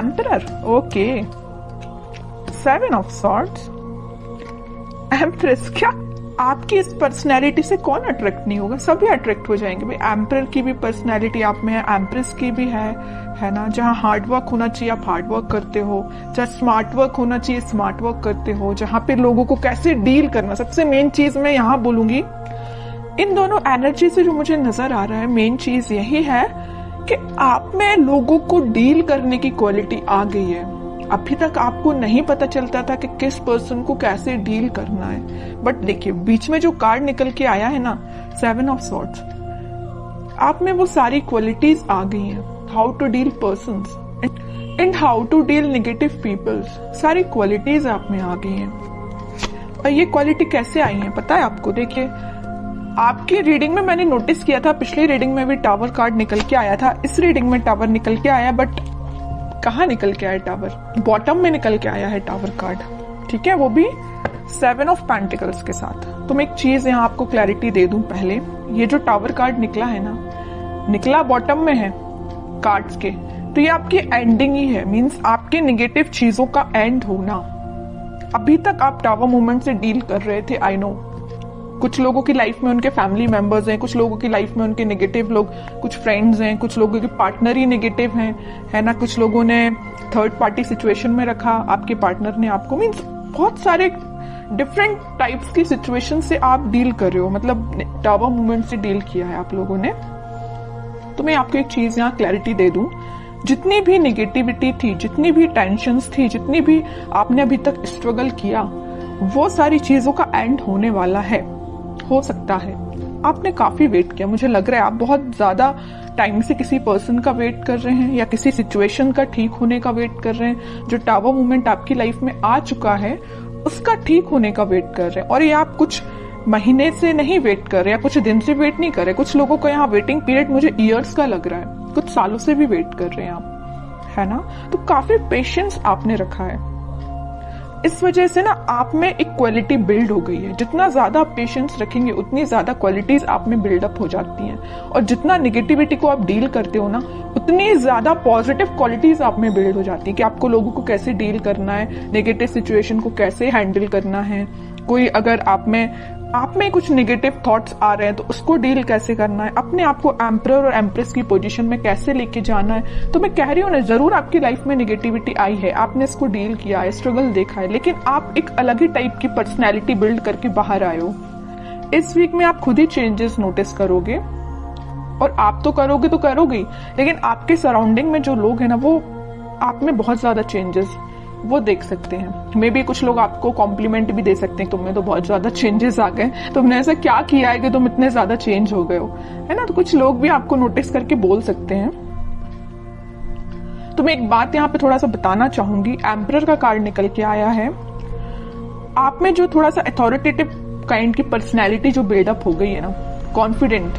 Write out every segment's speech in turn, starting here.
Emperor, okay. 7 of swords, empress. क्या आपकी इस पर्सनैलिटी से कौन अट्रैक्ट नहीं होगा? सभी अट्रैक्ट हो जाएंगे भाई। एम्परर की भी पर्सनैलिटी आप में है, एम्प्रेस की भी है ना। जहाँ हार्ड वर्क होना चाहिए आप हार्ड वर्क करते हो, जहाँ स्मार्ट वर्क होना चाहिए स्मार्ट वर्क करते हो, जहाँ पे लोगों को कैसे डील करना, सबसे मेन चीज मैं यहाँ बोलूंगी, इन दोनों एनर्जी से जो मुझे नजर आ रहा है मेन चीज यही है कि आप में लोगों को डील करने की क्वालिटी आ गई है। अभी तक आपको नहीं पता चलता था कि किस पर्सन को कैसे डील करना है, बट देखिए बीच में जो कार्ड निकल के आया है ना, 7 ऑफ सॉर्ड्स, आप में वो सारी क्वालिटीज आ गई हैं। How to deal persons and how to deal negative peoples, सारी क्वालिटीज आप में आ गई हैं। और ये क्वालिटी कैसे आई है पता है आपको? देखिए आपकी रीडिंग में मैंने नोटिस किया था, पिछली रीडिंग में भी टावर कार्ड निकल के आया था, इस रीडिंग में टावर निकल के आया, बट कहाँ निकल के आया टावर? बॉटम में निकल के आया है टावर कार्ड, ठीक है, वो भी 7 ऑफ पेंटिकल्स के साथ। तो मैं एक चीज यहाँ आपको क्लैरिटी दे दूं पहले, ये जो टावर कार्ड निकला है ना, निकला बॉटम में है कार्ड्स के, तो ये आपकी एंडिंग ही है, मींस आपके नेगेटिव चीजों का एंड होना। अभी तक आप टावर मूवमेंट से डील कर रहे थे, आई नो। कुछ लोगों की लाइफ में उनके फैमिली मेंबर्स हैं, कुछ लोगों की लाइफ में उनके नेगेटिव लोग, कुछ फ्रेंड्स हैं, कुछ लोगों के पार्टनर ही नेगेटिव हैं, है ना। कुछ लोगों ने थर्ड पार्टी सिचुएशन में रखा आपके पार्टनर ने आपको, मीन्स बहुत सारे डिफरेंट टाइप्स की सिचुएशन से आप डील कर रहे हो, मतलब टावर मूवमेंट से डील किया है आप लोगों ने। तो मैं आपको एक चीज यहाँ क्लैरिटी दे दूं, जितनी भी नेगेटिविटी थी, जितनी भी टेंशन्स थी, जितनी भी आपने अभी तक स्ट्रगल किया, वो सारी चीजों का एंड होने वाला है। हो सकता है आपने काफी वेट किया, मुझे लग रहा है आप बहुत ज्यादा टाइम से किसी पर्सन का वेट कर रहे हैं या किसी सिचुएशन का ठीक होने का वेट कर रहे हैं। जो टावर मूवमेंट आपकी लाइफ में आ चुका है उसका ठीक होने का वेट कर रहे हैं, और ये आप कुछ महीने से नहीं वेट कर रहे या कुछ दिन से वेट नहीं कर रहे। कुछ लोगों को यहाँ वेटिंग पीरियड मुझे ईयर्स का लग रहा है, कुछ सालों से भी वेट कर रहे हैं आप, है ना। तो काफी पेशेंस आपने रखा है, इस वजह से ना आप में एक क्वालिटी बिल्ड हो गई है। जितना ज्यादा आप पेशेंस रखेंगे उतनी ज्यादा क्वालिटीज आप में बिल्डअप हो जाती हैं, और जितना नेगेटिविटी को आप डील करते हो ना उतनी ज्यादा पॉजिटिव क्वालिटीज आप में बिल्ड हो जाती है कि आपको लोगों को कैसे डील करना है, नेगेटिव सिचुएशन को कैसे हैंडल करना है। कोई अगर आप में कुछ नेगेटिव थॉट्स आ रहे हैं तो उसको डील कैसे करना है, अपने आप को एम्परर और एम्प्रेस की पोजीशन में कैसे लेके जाना है। तो मैं कह रही हूँ ना, जरूर आपकी लाइफ में नेगेटिविटी आई है, आपने इसको डील किया है, स्ट्रगल देखा है, लेकिन आप एक अलग ही टाइप की पर्सनैलिटी बिल्ड करके बाहर आए हो। इस वीक में आप खुद ही चेंजेस नोटिस करोगे, और आप तो करोगे ही, लेकिन आपके सराउंडिंग में जो लोग हैं ना, वो आप में बहुत ज्यादा चेंजेस वो देख सकते हैं। मे बी कुछ लोग आपको कॉम्प्लीमेंट भी दे सकते हैं, तुमने तो बहुत ज्यादा चेंजेस आ गए, तुमने ऐसा क्या किया है कि तुम इतने ज्यादा चेंज हो गए हो, है ना। तो कुछ लोग भी आपको नोटिस करके बोल सकते हैं। तो मैं एक बात यहाँ पे थोड़ा सा बताना चाहूंगी, एम्परर का कार्ड निकल के आया है, आप में जो थोड़ा सा अथॉरिटेटिव काइंड की पर्सनैलिटी जो बिल्डअप हो गई है ना, कॉन्फिडेंट,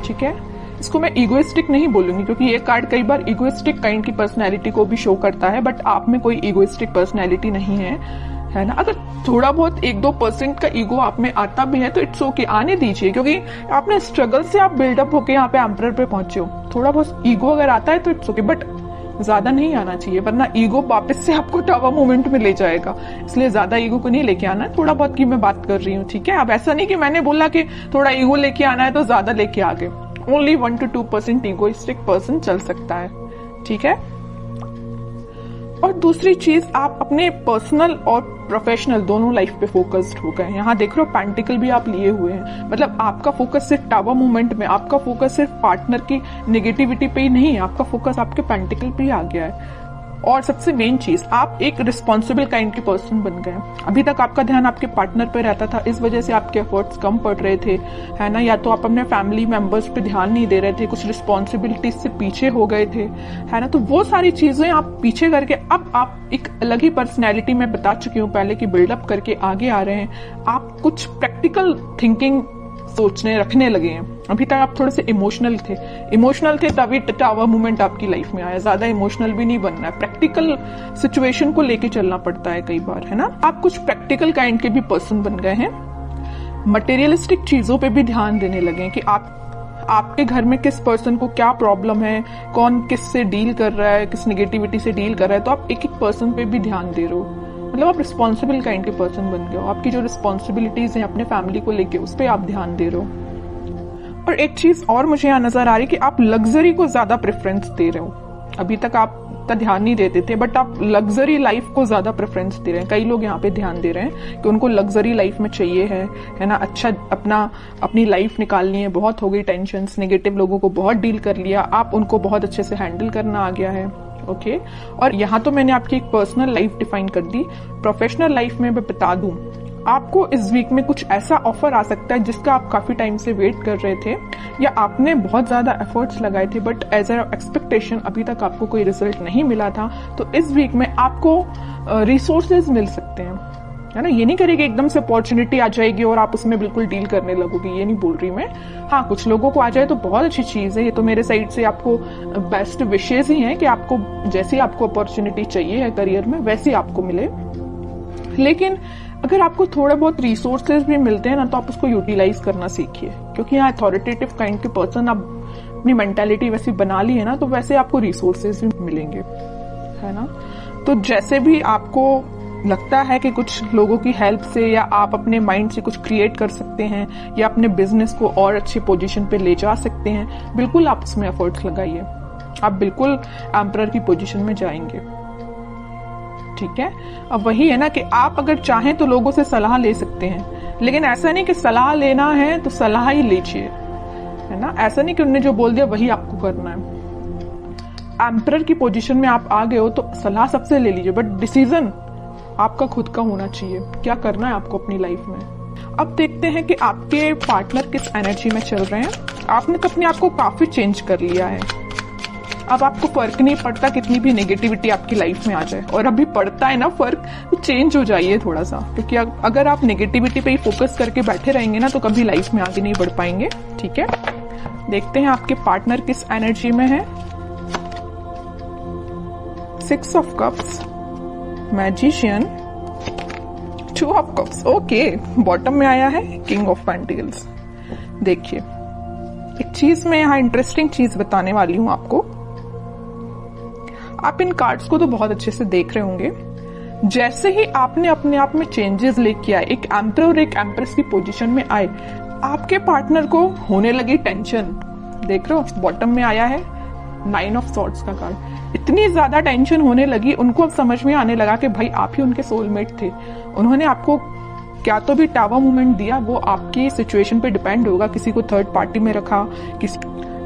ठीक है। इसको मैं इगोइस्टिक नहीं बोलूंगी, क्योंकि ये कार्ड कई बार इगोइस्टिक काइंड की पर्सनैलिटी को भी शो करता है, बट आप में कोई इगोइस्टिक पर्सनैलिटी नहीं है ना। अगर थोड़ा बहुत 1-2% का ईगो आप में आता भी है तो इट्स ओके, आने दीजिए, क्योंकि आपने स्ट्रगल से आप बिल्डअप होके यहाँ पे एम्परर पे पहुंचे हो। थोड़ा बहुत ईगो अगर आता है तो इट्स ओके, बट ज्यादा नहीं आना चाहिए, वरना ईगो वापस से आपको टावर मूवमेंट में ले जाएगा। इसलिए ज्यादा ईगो को नहीं लेके आना है, थोड़ा बहुत की मैं बात कर रही हूँ, ठीक है। अब ऐसा नहीं कि मैंने बोला कि थोड़ा ईगो लेके आना है तो ज्यादा लेके आ गए। ओनली 1-2% इगोइस्टिक पर्सन चल सकता है, ठीक है। और दूसरी चीज, आप अपने पर्सनल और प्रोफेशनल दोनों लाइफ पे फोकस्ड हो गए। यहाँ देख रहे हो पेंटिकल भी आप लिए हुए हैं, मतलब आपका फोकस सिर्फ टावर मूवमेंट में, आपका फोकस सिर्फ पार्टनर की नेगेटिविटी पे ही नहीं है, आपका फोकस आपके पेंटिकल पे ही आ गया है। और सबसे मेन चीज, आप एक रिस्पॉन्सिबल काइंड के पर्सन बन गए। अभी तक आपका ध्यान आपके पार्टनर पे रहता था, इस वजह से आपके एफर्ट्स कम पड़ रहे थे, है ना। या तो आप अपने फैमिली मेंबर्स पे ध्यान नहीं दे रहे थे, कुछ रिस्पॉन्सिबिलिटीज से पीछे हो गए थे, है ना। तो वो सारी चीजें आप पीछे करके अब आप एक अलग ही पर्सनैलिटी में बता चुकी हूँ पहले की बिल्डअप करके आगे आ रहे हैं। आप कुछ प्रैक्टिकल थिंकिंग सोचने रखने लगे हैं। अभी तक आप थोड़े से इमोशनल थे तभी टावर मूवमेंट आपकी लाइफ में आया। ज्यादा इमोशनल भी नहीं बनना है, प्रैक्टिकल सिचुएशन को लेके चलना पड़ता है कई बार, है ना। आप कुछ प्रैक्टिकल काइंड के भी पर्सन बन गए हैं, मटेरियलिस्टिक चीजों पे भी ध्यान देने लगे कि आपके घर में किस पर्सन को क्या प्रॉब्लम है, कौन किस से डील कर रहा है, किस नेगेटिविटी से डील कर रहा है, तो आप एक एक पर्सन पे भी ध्यान दे रहे हो। मतलब आप रिस्पॉन्सिबल काइंड के पर्सन बन गए हो। आपकी जो रिस्पॉन्सिबिलिटीज हैं अपने फैमिली को लेके, उस पर आप ध्यान दे रहे हो। और एक चीज और मुझे यहाँ नजर आ रही है कि आप लग्जरी को ज्यादा प्रेफरेंस दे रहे हो। अभी तक आप का ध्यान नहीं देते थे, बट आप लग्जरी लाइफ को ज्यादा प्रेफरेंस दे रहे हैं। कई लोग यहाँ पे ध्यान दे रहे हैं कि उनको लग्जरी लाइफ में चाहिए है ना, अच्छा अपनी लाइफ निकालनी है। बहुत हो गई टेंशन्स, नेगेटिव लोगों को बहुत डील कर लिया, आप उनको बहुत अच्छे से हैंडल करना आ गया है। ओके, और यहाँ तो मैंने आपकी एक पर्सनल लाइफ डिफाइन कर दी। प्रोफेशनल लाइफ में मैं बता दूं, आपको इस वीक में कुछ ऐसा ऑफर आ सकता है जिसका आप काफी टाइम से वेट कर रहे थे, या आपने बहुत ज्यादा एफर्ट्स लगाए थे, बट एज अ एक्सपेक्टेशन अभी तक आपको कोई रिजल्ट नहीं मिला था। तो इस वीक में आपको रिसोर्सेज मिल सकते हैं, है ना। ये नहीं करेगी एकदम से अपॉर्चुनिटी आ जाएगी और आप उसमें बिल्कुल डील करने लगोगे, ये नहीं बोल रही मैं। हाँ, कुछ लोगों को आ जाए तो बहुत अच्छी चीज है। ये तो मेरे साइड से आपको बेस्ट विशेष ही है कि आपको जैसी आपको अपॉर्चुनिटी चाहिए है करियर में, वैसी आपको मिले। लेकिन अगर आपको थोड़े बहुत रिसोर्सेज भी मिलते हैं ना, तो आप उसको यूटिलाइज करना सीखिए, क्योंकि यहाँ अथॉरिटेटिव काइंड के पर्सन आप अपनी मेंटालिटी वैसी बना ली है ना, तो वैसे आपको रिसोर्सेज भी मिलेंगे, है ना। तो जैसे भी आपको लगता है कि कुछ लोगों की हेल्प से या आप अपने माइंड से कुछ क्रिएट कर सकते हैं या अपने बिजनेस को और अच्छी पोजीशन पे ले जा सकते हैं, बिल्कुल आप उसमें एफर्ट्स लगाइए। आप बिल्कुल एम्परर की पोजीशन में जाएंगे, ठीक है। अब वही है ना कि आप अगर चाहें तो लोगों से सलाह ले सकते हैं, लेकिन ऐसा नहीं कि सलाह लेना है तो सलाह ही लीजिए, है ना। ऐसा नहीं कि उन्होंने जो बोल दिया वही आपको करना है। एम्परर की पोजीशन में आप आ गए हो तो सलाह सबसे ले लीजिए, बट डिसीजन आपका खुद का होना चाहिए, क्या करना है आपको अपनी लाइफ में। अब देखते हैं कि आपके पार्टनर किस एनर्जी में चल रहे हैं। आपने तो अपने आप को काफी चेंज कर लिया है। अब आपको फर्क नहीं पड़ता कितनी भी नेगेटिविटी आपकी लाइफ में आ जाए, और अभी पड़ता है ना फर्क, तो चेंज हो जाइए थोड़ा सा, क्योंकि अगर आप नेगेटिविटी पे ही फोकस करके बैठे रहेंगे ना, तो कभी लाइफ में आगे नहीं बढ़ पाएंगे, ठीक है। देखते हैं आपके पार्टनर किस एनर्जी में है। 6 of cups, magician, 2 of cups, okay. Bottom में आया है किंग ऑफ पेंटिकल्स। देखिए, एक चीज मैं यहाँ इंटरेस्टिंग चीज बताने वाली हूं आपको। आप इन कार्ड्स को तो बहुत अच्छे से देख रहे होंगे। जैसे ही आपने अपने आप में चेंजेस लेके आए, एक एम्परर और एक एम्प्रेस की पोजीशन में आए, आपके पार्टनर को होने लगी टेंशन। देख रहे हो, बॉटम में आया है 9 ऑफ सॉर्ड्स का कार्ड। इतनी ज्यादा टेंशन होने लगी, उनको अब समझ में आने लगा कि भाई आप ही उनके सोलमेट थे। उन्होंने आपको क्या तो भी टावर मूवमेंट दिया, वो आपकी सिचुएशन पे डिपेंड होगा। किसी को थर्ड पार्टी में रखा,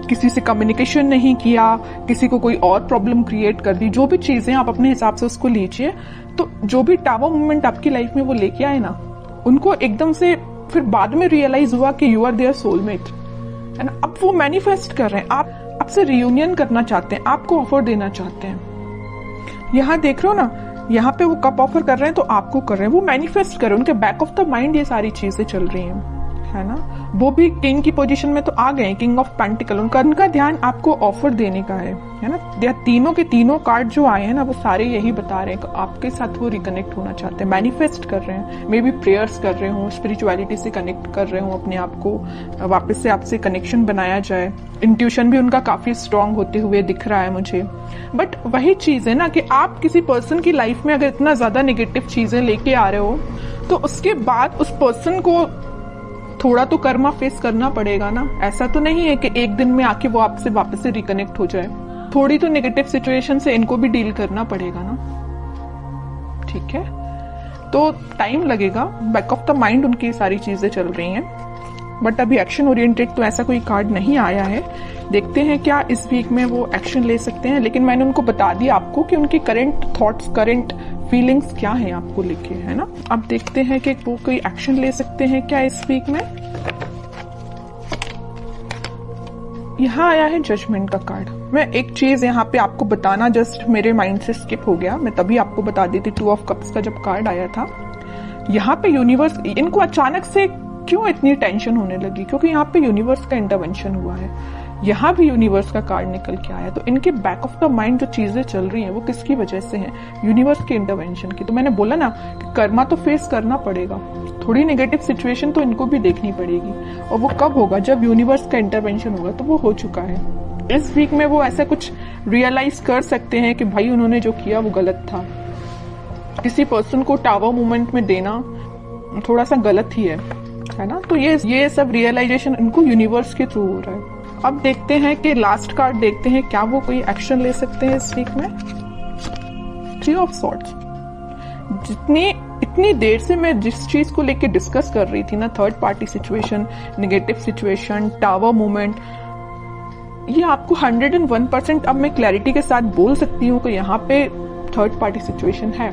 किसी से कम्युनिकेशन नहीं किया, किसी को कोई और प्रॉब्लम क्रिएट कर दी, जो भी चीजें आप अपने हिसाब से उसको लीजिए। तो जो भी टावर मूवमेंट आपकी लाइफ में वो लेके आए ना, उनको एकदम से फिर बाद में रियलाइज हुआ कि यू आर देयर सोलमेट, है ना। अब वो मैनिफेस्ट कर रहे हैं, आप आपसे रियूनियन करना चाहते हैं, आपको ऑफर देना चाहते हैं। यहाँ देख रहे हो ना, यहाँ पे वो कप ऑफर कर रहे हैं तो आपको कर रहे हैं, वो मैनिफेस्ट कर रहे हैं। उनके बैक ऑफ द माइंड ये सारी चीजें चल रही हैं, है ना। वो भी किंग की पोजीशन में तो आ गए, किंग ऑफ पेंटिकल। उनका ध्यान आपको ऑफर देने का है ना। तीनों के तीनों कार्ड जो आए हैं ना, वो सारे यही बता रहे हैं कि आपके साथ वो रिकनेक्ट होना चाहते हैं, मैनिफेस्ट कर रहे हैं। मे बी प्रेयर्स कर रहे हो, स्पिरिचुअलिटी से कनेक्ट कर रहे हो, अपने आप को वापस से आपसे कनेक्शन बनाया जाए। इंट्यूशन भी उनका काफी स्ट्रांग होते हुए दिख रहा है मुझे। बट वही चीज है ना कि आप किसी पर्सन की लाइफ में अगर इतना ज्यादा नेगेटिव चीजें लेके आ रहे हो, तो उसके बाद उस पर्सन को थोड़ा तो कर्मा फेस करना पड़ेगा ना। ऐसा तो नहीं है कि एक दिन में आके वो आपसे वापस से रिकनेक्ट हो जाए। थोड़ी तो नेगेटिव सिचुएशन से इनको भी डील करना पड़ेगा ना, ठीक है। तो टाइम लगेगा, बैक ऑफ द माइंड उनकी सारी चीजें चल रही हैं, बट अभी एक्शन ओरिएंटेड तो ऐसा कोई कार्ड नहीं आया है। देखते हैं क्या इस वीक में वो एक्शन ले सकते हैं। लेकिन मैंने उनको बता दिया आपको कि उनकी करंट थॉट्स, करंट फीलिंग्स क्या है आपको लेके, है ना। अब देखते हैं कि वो कोई एक्शन ले सकते हैं क्या इस वीक में। यहाँ आया है जजमेंट का कार्ड। मैं एक चीज यहाँ पे आपको बताना जस्ट मेरे माइंड से स्किप हो गया, मैं तभी आपको बता दी थी। 2 ऑफ कप्स का जब कार्ड आया था, यहाँ पे यूनिवर्स, इनको अचानक से क्यों इतनी टेंशन होने लगी, क्योंकि यहाँ पे यूनिवर्स का इंटरवेंशन हुआ है। यहाँ भी यूनिवर्स का कार्ड निकल के आया। तो इनके बैक ऑफ द माइंड जो चीजें चल रही हैं वो किसकी वजह से हैं? यूनिवर्स के इंटरवेंशन की। तो मैंने बोला ना कि कर्मा तो फेस करना पड़ेगा, थोड़ी नेगेटिव सिचुएशन तो इनको भी देखनी पड़ेगी, और वो कब होगा? जब यूनिवर्स का इंटरवेंशन होगा। तो वो हो चुका है। इस वीक में वो ऐसा कुछ रियलाइज कर सकते हैं कि भाई उन्होंने जो किया वो गलत था। किसी पर्सन को टावर मूवमेंट में देना थोड़ा सा गलत ही है ना? तो ये सब रियलाइजेशन इनको यूनिवर्स के थ्रू हो रहा है। अब देखते हैं कि लास्ट कार्ड देखते हैं, क्या वो कोई एक्शन ले सकते हैं इस वीक में? 3 ऑफ सॉर्ड्स। इतनी देर से मैं जिस चीज को लेके डिस्कस कर रही थी ना, third party situation, negative situation, tower movement, ये आपको 101% अब मैं क्लैरिटी के साथ बोल सकती हूँ कि यहाँ पे थर्ड पार्टी सिचुएशन है।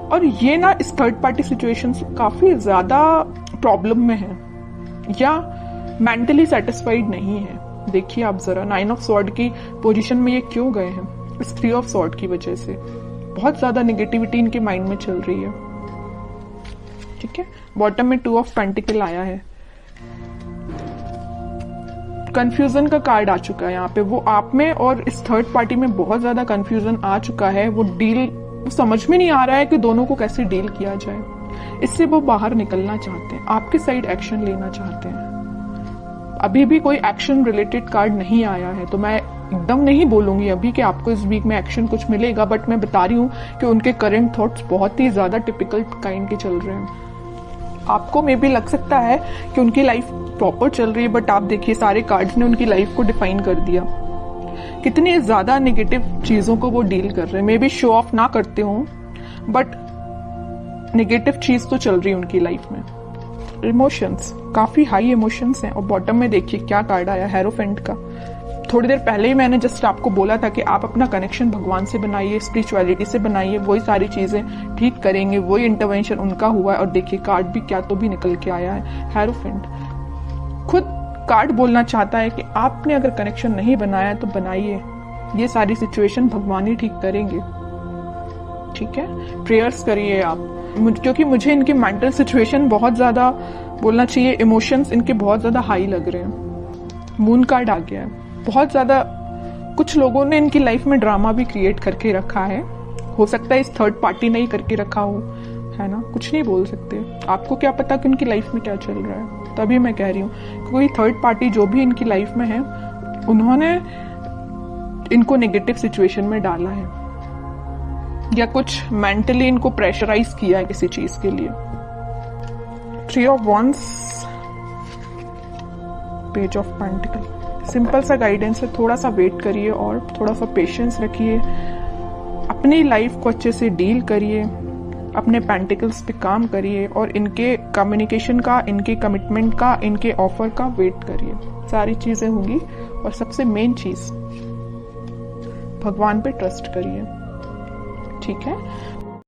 और ये ना इस थर्ड पार्टी सिचुएशन से काफी ज्यादा प्रॉब्लम में है या मेंटली सेटिस्फाइड नहीं है। देखिए आप जरा 9 ऑफ सॉर्ड की पोजीशन में ये क्यों गए हैं? इस 3 ऑफ सॉर्ड की वजह से बहुत ज्यादा नेगेटिविटी इनके माइंड में चल रही है। ठीक है, बॉटम में 2 ऑफ पेंटिकल आया है। कंफ्यूजन का कार्ड आ चुका है यहाँ पे। वो आप में और इस थर्ड पार्टी में बहुत ज्यादा कंफ्यूजन आ चुका है। वो समझ में नहीं आ रहा है कि दोनों को कैसे डील किया जाए। इससे वो बाहर निकलना चाहते हैं, आपके साइड एक्शन लेना चाहते हैं। अभी भी कोई एक्शन रिलेटेड कार्ड नहीं आया है, तो मैं एकदम नहीं बोलूंगी अभी कि आपको इस वीक में एक्शन कुछ मिलेगा, बट मैं बता रही हूँ कि उनके करंट थॉट्स बहुत ही ज्यादा टिपिकल काइंड के चल रहे हैं। आपको मे भी लग सकता है कि उनकी लाइफ प्रॉपर चल रही है, बट आप देखिए सारे कार्ड्स ने उनकी लाइफ को डिफाइन कर दिया। कितनी ज्यादा नेगेटिव चीजों को वो डील कर रहे हैं। मे बी शो ऑफ ना करते हो, बट नेगेटिव चीज तो चल रही है उनकी लाइफ में। इमोशंस, काफी हाई इमोशंस हैं। और बॉटम में देखिए क्या कार्ड आया, हेरोफेंट का। थोड़ी देर पहले ही मैंने जस्ट आपको बोला था कि आप अपना कनेक्शन भगवान से बनाइए, स्पिरिचुअलिटी से बनाइए, वही सारी चीजें ठीक करेंगे, वही इंटरवेंशन उनका हुआ है। और देखिए कार्ड भी क्या तो भी निकल के आया है, हेरोफेंट। खुद कार्ड बोलना चाहता है कि आपने अगर कनेक्शन नहीं बनाया तो बनाइए, ये सारी सिचुएशन भगवान ही ठीक करेंगे। ठीक है, प्रेयर्स करिए आप, क्योंकि मुझे इनकी मेंटल सिचुएशन बहुत ज्यादा, बोलना चाहिए इमोशंस इनके बहुत ज्यादा हाई लग रहे हैं। मून कार्ड आ गया है। बहुत ज्यादा कुछ लोगों ने इनकी लाइफ में ड्रामा भी क्रिएट करके रखा है। हो सकता है इस थर्ड पार्टी ने ही करके रखा हो, है ना? कुछ नहीं बोल सकते। आपको क्या पता कि उनकी लाइफ में क्या चल रहा है? तभी मैं कह रही हूँ कोई थर्ड पार्टी जो भी इनकी लाइफ में है, उन्होंने इनको नेगेटिव सिचुएशन में डाला है या कुछ मेंटली इनको प्रेशराइज किया है किसी चीज के लिए। 3 of wands, page of pentacle. Simple सा गाइडेंस है, थोड़ा सा वेट करिए और थोड़ा सा पेशेंस रखिए, अपनी लाइफ को अच्छे से डील करिए, अपने पेंटिकल्स पे काम करिए और इनके कम्युनिकेशन का, इनके कमिटमेंट का, इनके ऑफर का वेट करिए। सारी चीजें होंगी। और सबसे मेन चीज, भगवान पे ट्रस्ट करिए। ठीक है,